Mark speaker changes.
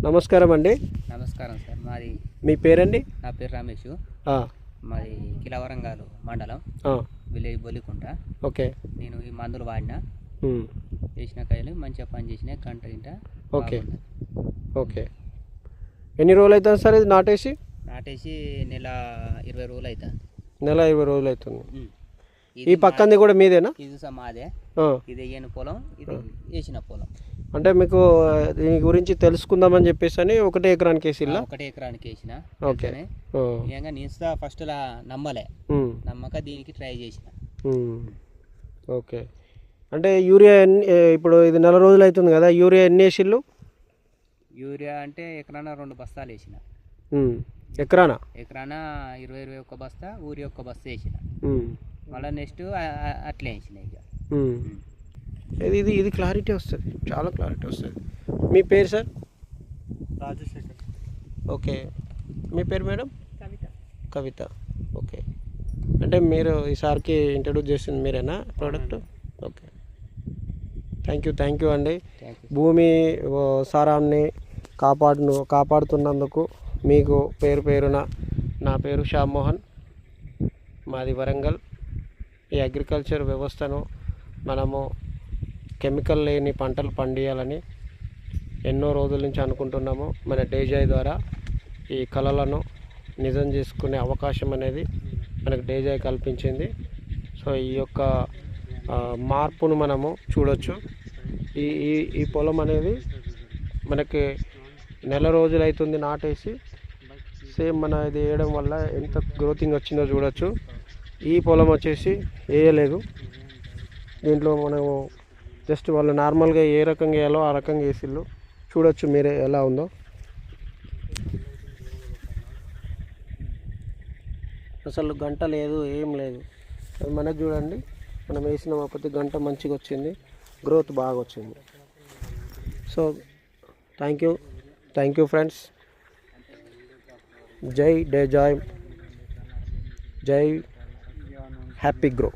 Speaker 1: నమస్కారం అండి.
Speaker 2: నమస్కారం సార్. మాది
Speaker 1: మీ పేరండి?
Speaker 2: నా పేరు రమేష్.
Speaker 1: ఆ,
Speaker 2: మాది కిలవరంగాలు మండలం,
Speaker 1: ఆ,
Speaker 2: విలేజ్ బొల్లికుంట.
Speaker 1: ఓకే.
Speaker 2: నేను ఈ మందులు వాడినా,
Speaker 1: ఉమ్,
Speaker 2: వేసిన కాయలు మంచిగా పని చేసినాయి. గంట గింట
Speaker 1: ఓకే.
Speaker 2: బాగున్నది.
Speaker 1: ఓకే. ఎన్ని రోజులు అవుతుంది సార్ ఇది నాటేసి?
Speaker 2: నాటేసి నెల 20 రోజులు అవుతుంది.
Speaker 1: నెల 20 రోజులు అవుతుంది. ఈ
Speaker 2: ఇది
Speaker 1: పక్కంది కూడా మీదేనా?
Speaker 2: ఇది మాదే.
Speaker 1: ఆ,
Speaker 2: ఇది వేయని పొలం, ఇది వేసిన పొలం.
Speaker 1: అంటే మీకు దీని గురించి తెలుసుకుందామని చెప్పేసి అని 1 ఎకరానికి వేసిల్లా?
Speaker 2: 1 ఎకరానికి వేసిన.
Speaker 1: ఓకే.
Speaker 2: నిజంగా నేను ఫస్ట్లా నమ్మలే, నమ్మక దీనికి ట్రై చేసిన.
Speaker 1: ఓకే. అంటే యూరియా ఇప్పుడు ఇది నెల రోజులు అవుతుంది కదా, యూరియా ఎన్ని వేసిళ్ళు?
Speaker 2: యూరియా అంటే ఎకరాన 2 బస్తాలు వేసిన.
Speaker 1: ఎకరానా?
Speaker 2: ఎకరాన 21 బస్తా, ఊరి 1 బస్తా వేసిన. మళ్ళీ నెక్స్ట్ అట్లే వేసిన. ఇక
Speaker 1: ఇది క్లారిటీ వస్తుంది, చాలా క్లారిటీ వస్తుంది. మీ పేరు సార్?
Speaker 3: రాజశేఖర్.
Speaker 1: ఓకే. మీ పేరు మేడం? కవిత. ఓకే. అంటే మీరు ఈసారికి ఇంట్రడ్యూస్ చేసింది మీరేనా ప్రోడక్ట్? ఓకే. థ్యాంక్ యూ అండి. భూమి సారాన్ని కాపాడుతున్నందుకు మీకు పేరున నా పేరు శ్యామ్మోహన్, మాది వరంగల్. ఈ అగ్రికల్చర్ వ్యవస్థను మనము కెమికల్ లేని పంటలు పండియాలని ఎన్నో రోజుల నుంచి అనుకుంటున్నాము. మన డేజాయ్ ద్వారా ఈ కళలను నిజం చేసుకునే అవకాశం అనేది మనకు డేజాయ్ కల్పించింది. సో ఈ యొక్క మార్పును మనము చూడొచ్చు. ఈ ఈ ఈ పొలం అనేది మనకి నెల రోజులు అవుతుంది నాటేసి. సేమ్ మన ఇది వేయడం వల్ల ఎంత గ్రోతింగ్ వచ్చిందో చూడొచ్చు. ఈ పొలం వచ్చేసి వేయలేదు. దీంట్లో మనము జస్ట్ వాళ్ళు నార్మల్గా ఏ రకంగా వేయాలో ఆ రకంగా వేసిళ్ళు. చూడొచ్చు మీరే ఎలా ఉందో. అసలు గంట లేదు, ఏం లేదు. అది మనకు చూడండి, మనం వేసిన ప్రతి గంట మంచిగా వచ్చింది, గ్రోత్ బాగా వచ్చింది. So thank you friends. జై డేజాయ్, జై హ్యాపీ గ్రో.